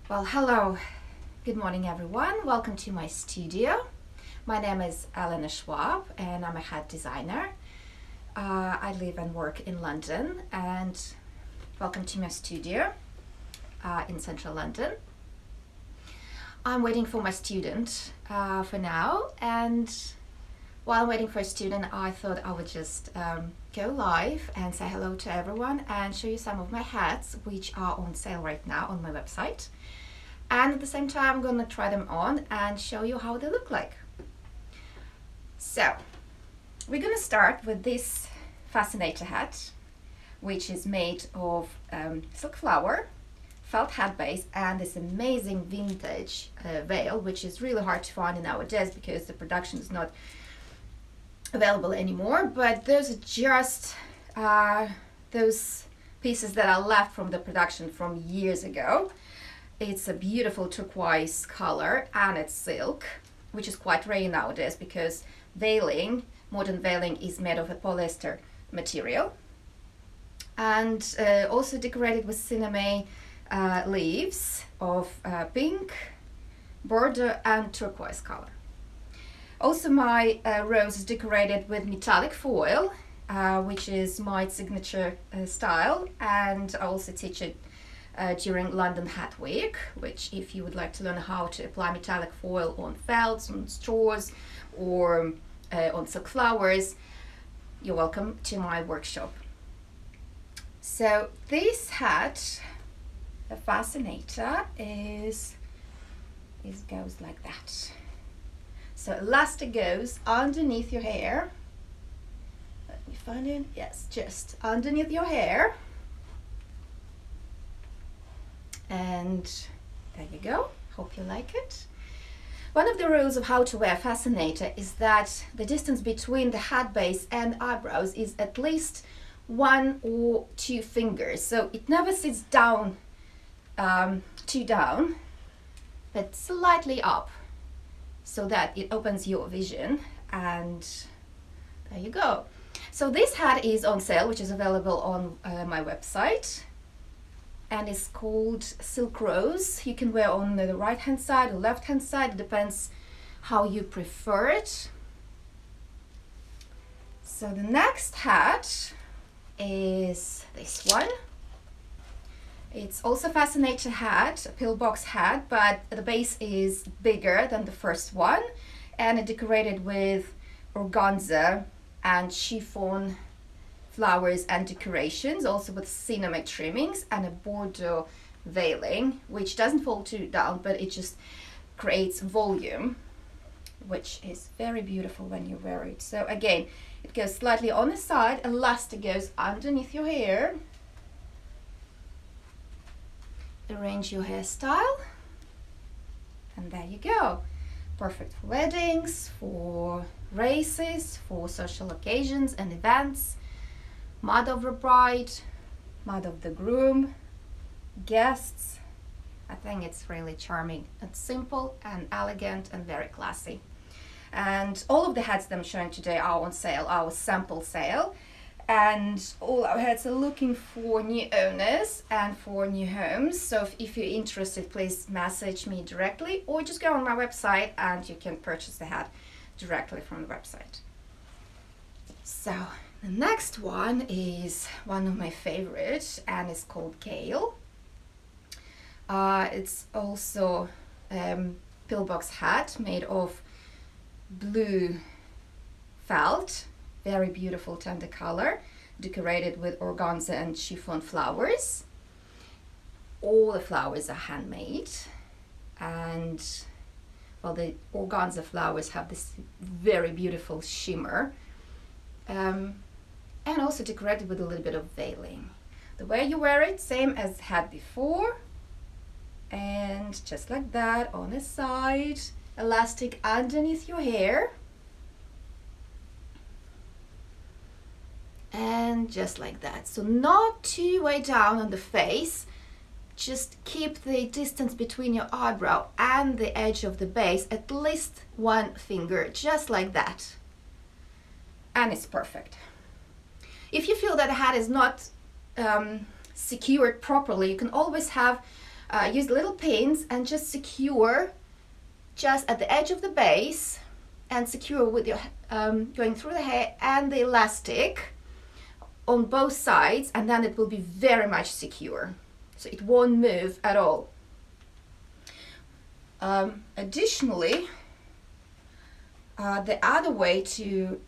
Well, hello. Good morning, everyone. Welcome to my studio. My name is Elena Shvab, and I'm a hat designer. I live and work in London, and welcome to my studio in central London. I'm waiting for my student for now, and while I'm waiting for a student, I thought I would just go live and say hello to everyone and show you some of my hats, which are on sale right now on my website. And at the same time, I'm going to try them on and show you how they look like. So, we're going to start with this Fascinator hat, which is made of silk flower, felt hat base, and this amazing vintage veil, which is really hard to find nowadays because the production is not available anymore. But those are just those pieces that are left from the production from years ago. It's a beautiful turquoise color and it's silk, which is quite rare nowadays because modern veiling is made of a polyester material. And also decorated with cinnamon leaves of pink, bordeaux and turquoise color. Also my rose is decorated with metallic foil, which is my signature style, and I also teach it during London Hat Week, which if you would like to learn how to apply metallic foil on felts, on straws, or on silk flowers, you're welcome to my workshop. So this hat, the Fascinator, goes like that. So elastic goes underneath your hair. Let me find it. Yes, just underneath your hair. And there you go. Hope you like it. One of the rules of how to wear Fascinator is that the distance between the hat base and eyebrows is at least 1 or 2 fingers. So it never sits down, too down, but slightly up so that it opens your vision. And there you go. So this hat is on sale, which is available on my website. And it's called Silk Rose. You can wear on the right hand side or left hand side, it depends how you prefer it. So the next hat is this one. It's also a Fascinator hat, a pillbox hat, but the base is bigger than the first one, and it's decorated with organza and chiffon flowers and decorations, also with cinnamon trimmings and a bordeaux veiling, which doesn't fall too down, but it just creates volume, which is very beautiful when you wear it. So again, it goes slightly on the side, elastic goes underneath your hair. Arrange your hairstyle, and there you go. Perfect for weddings, for races, for social occasions and events. Mud of the bride, mud of the groom, guests. I think it's really charming and simple and elegant and very classy. And all of the hats that I'm showing today are on sale, our sample sale. And all our hats are looking for new owners and for new homes. So if you're interested, please message me directly or just go on my website and you can purchase the hat directly from the website. So the next one is one of my favorites, and it's called Kale. It's also pillbox hat made of blue felt, very beautiful tender color, decorated with organza and chiffon flowers. All the flowers are handmade, and well, the organza flowers have this very beautiful shimmer. And also decorated with a little bit of veiling. The way you wear it, same as had before, and just like that on the side, elastic underneath your hair, and just like that. So not too way down on the face, just keep the distance between your eyebrow and the edge of the base at least 1 finger, just like that, and it's perfect. If you feel that the hat is not secured properly, you can always have use little pins and just secure just at the edge of the base, and secure with your going through the hair and the elastic on both sides, and then it will be very much secure, so it won't move at all. Additionally, the other way to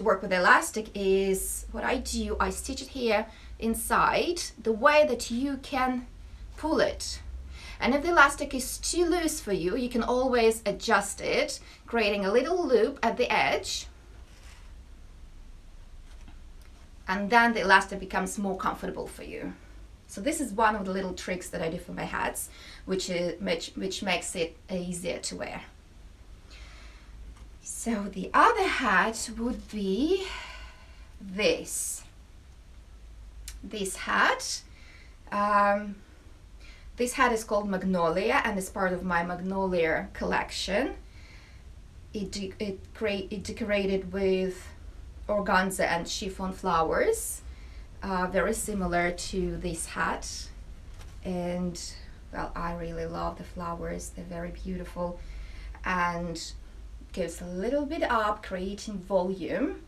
work with elastic is what I do. I stitch it here inside the way that you can pull it. And if the elastic is too loose for you, you can always adjust it, creating a little loop at the edge. And then the elastic becomes more comfortable for you. So this is one of the little tricks that I do for my hats, which makes it easier to wear. So the other hat would be this hat. This hat is called Magnolia and is part of my Magnolia collection. It decorated with organza and chiffon flowers, very similar to this hat. And well, I really love the flowers. They're very beautiful and goes a little bit up, creating volume.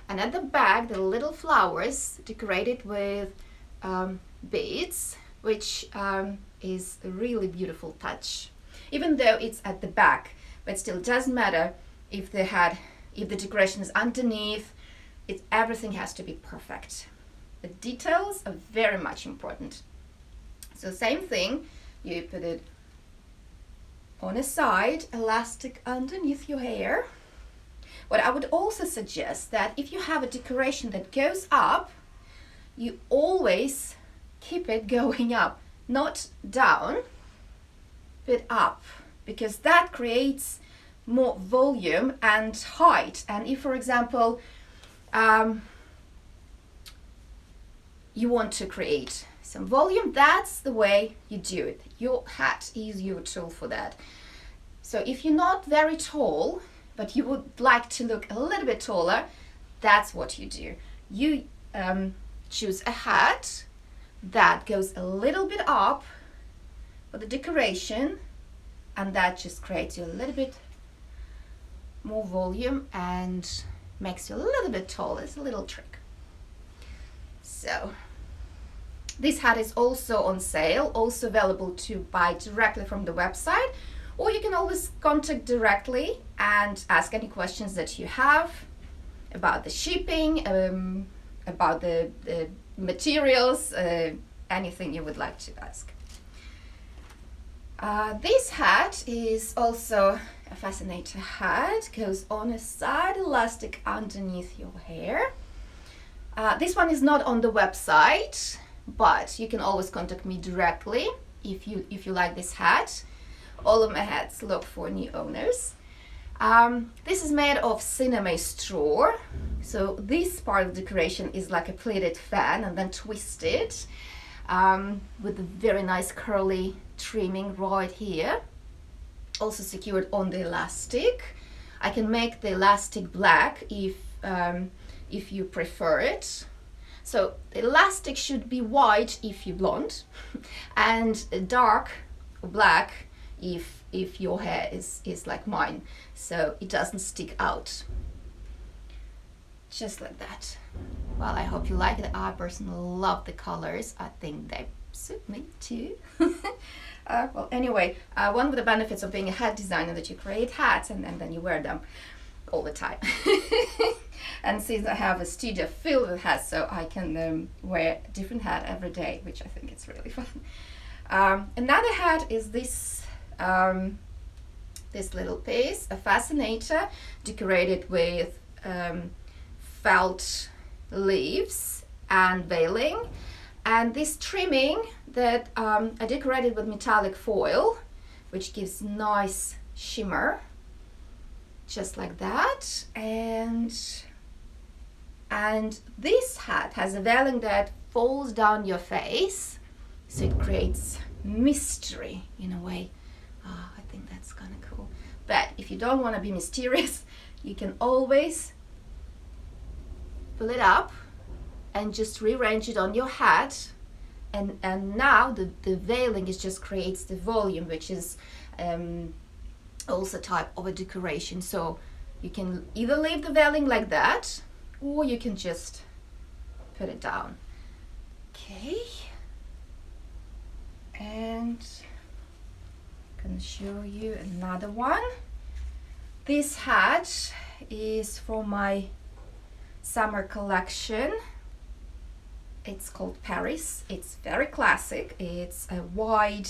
And at the back, the little flowers decorated with beads, which is a really beautiful touch. Even though it's at the back, but still doesn't matter if the decoration is underneath. Everything has to be perfect. The details are very much important. So same thing, you put it on a side, elastic underneath your hair. What I would also suggest that if you have a decoration that goes up, you always keep it going up, not down, but up, because that creates more volume and height. And if, for example, you want to create some volume, that's the way you do it. Your hat is your tool for that. So if you're not very tall, but you would like to look a little bit taller, that's what you do. You choose a hat that goes a little bit up for the decoration, and that just creates you a little bit more volume and makes you a little bit taller. It's a little trick. So this hat is also on sale, also available to buy directly from the website, or you can always contact directly and ask any questions that you have about the shipping, about the materials, anything you would like to ask. This hat is also a Fascinator hat, goes on a side, elastic underneath your hair. This one is not on the website, but you can always contact me directly if you like this hat. All of my hats look for new owners. This is made of cinnamon straw. So this part of the decoration is like a pleated fan and then twisted with a very nice curly trimming right here. Also secured on the elastic. I can make the elastic black if you prefer it. So the elastic should be white if you're blonde, and dark black if your hair is like mine, so it doesn't stick out. Just like that. Well, I hope you like it. I personally love the colors. I think they suit me too. Well, anyway, one of the benefits of being a hat designer that you create hats and then you wear them all the time. And since I have a studio filled with hats, so I can wear a different hat every day, which I think is really fun. Another hat is this this little piece, a fascinator, decorated with felt leaves and veiling, and this trimming that I decorated with metallic foil, which gives nice shimmer, just like that. And this hat has a veiling that falls down your face, so it creates mystery in a way. I think that's kind of cool. But if you don't want to be mysterious, you can always pull it up and just rearrange it on your hat And now the veiling is just creates the volume, which is also type of a decoration. So you can either leave the veiling like that, or you can just put it down. Okay, and I'm gonna show you another one. This hat is from my summer collection. It's called Paris. It's very classic. It's a wide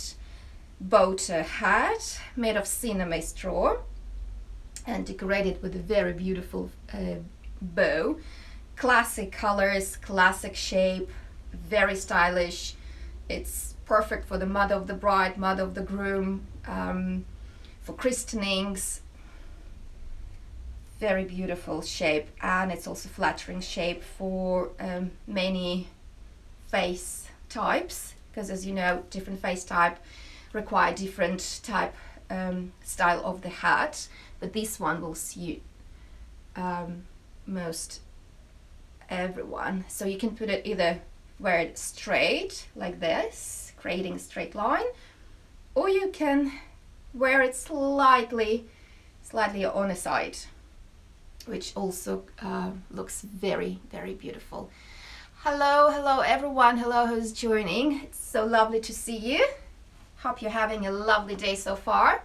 boat hat made of cinnamon straw and decorated with a very beautiful bow. Classic colors, classic shape, very stylish. It's perfect for the mother of the bride, mother of the groom, for christenings. Very beautiful shape, and it's also flattering shape for many face types, because as you know, different face type require different type style of the hat, but this one will suit most everyone. So you can put it either wear it straight like this, creating a straight line, or you can wear it slightly on the side, which also looks very, very beautiful. Hello everyone, hello who's joining. It's so lovely to see you. Hope you're having a lovely day so far.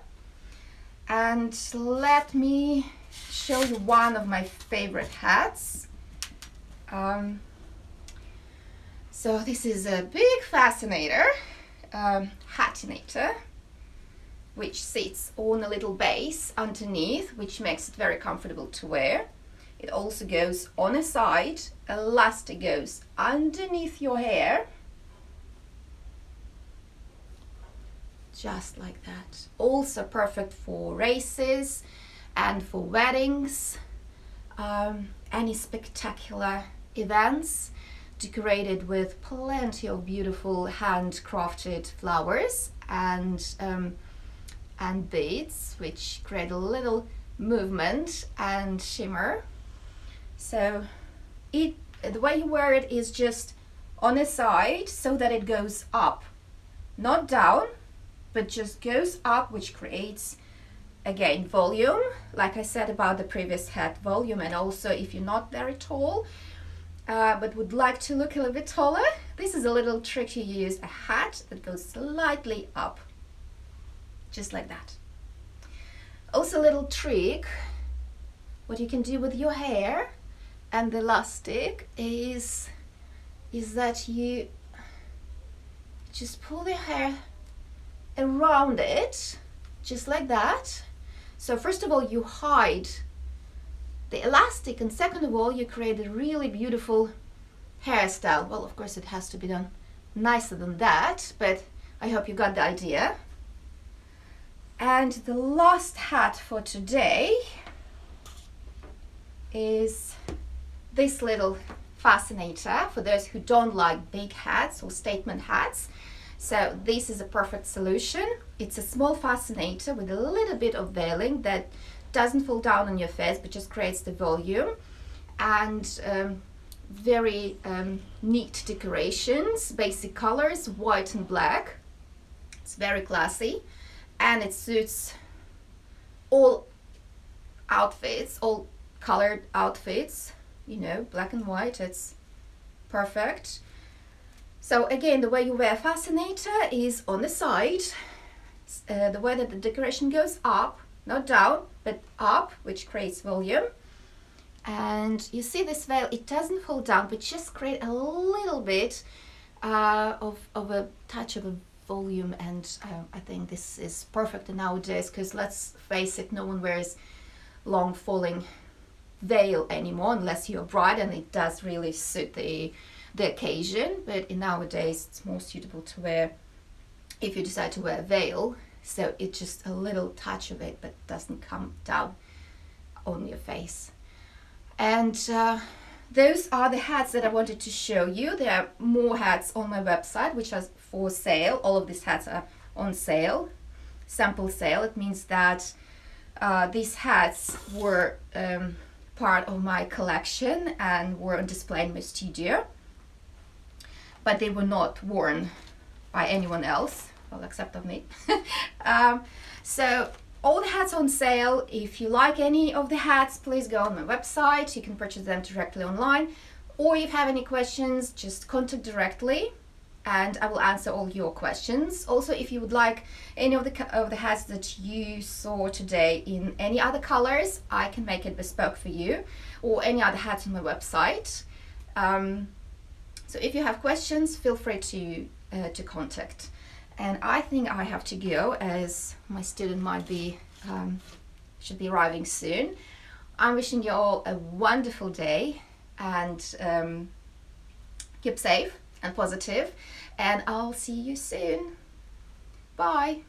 And let me show you one of my favorite hats. So this is a big Fascinator, Hatinator, which sits on a little base underneath, which makes it very comfortable to wear. It also goes on a side, elastic goes underneath your hair, just like that. Also perfect for races and for weddings, any spectacular events, decorated with plenty of beautiful handcrafted flowers and beads, which create a little movement and shimmer. So the way you wear it is just on a side, so that it goes up, not down, but just goes up, which creates again volume, like I said about the previous hat, volume. And also if you're not very tall but would like to look a little bit taller, this is a little trick. You use a hat that goes slightly up, just like that. Also a little trick, what you can do with your hair and the elastic is that you just pull the hair around it, just like that. So first of all, you hide the elastic, and second of all, you create a really beautiful hairstyle. Well, of course it has to be done nicer than that, but I hope you got the idea. And the last hat for today is this little Fascinator for those who don't like big hats or statement hats. So this is a perfect solution. It's a small Fascinator with a little bit of veiling that doesn't fall down on your face, but just creates the volume, and very neat decorations, basic colors, white and black. It's very classy, and it suits all outfits, all colored outfits, you know, black and white. It's perfect. So again, the way you wear Fascinator is on the side, the way that the decoration goes up, not down, but up, which creates volume. And you see this veil, it doesn't fall down, but just create a little bit of a touch of a volume. And I think this is perfect nowadays, because let's face it, no one wears long falling veil anymore unless you're a bride, and it does really suit the occasion. But nowadays it's more suitable to wear if you decide to wear a veil, so it's just a little touch of it, but doesn't come down on your face. And those are the hats that I wanted to show you. There are more hats on my website which are for sale. All of these hats are on sale, sample sale. It means that these hats were part of my collection and were on display in my studio. but they were not worn by anyone else, well, except of me. So all the hats on sale. If you like any of the hats, please go on my website. You can purchase them directly online, or if you have any questions, just contact directly and I will answer all your questions. Also, if you would like any of the hats that you saw today in any other colors, I can make it bespoke for you, or any other hats on my website. So if you have questions, feel free to contact. And I think I have to go, as my student might be should be arriving soon. I'm wishing you all a wonderful day, and keep safe and positive, and I'll see you soon. Bye.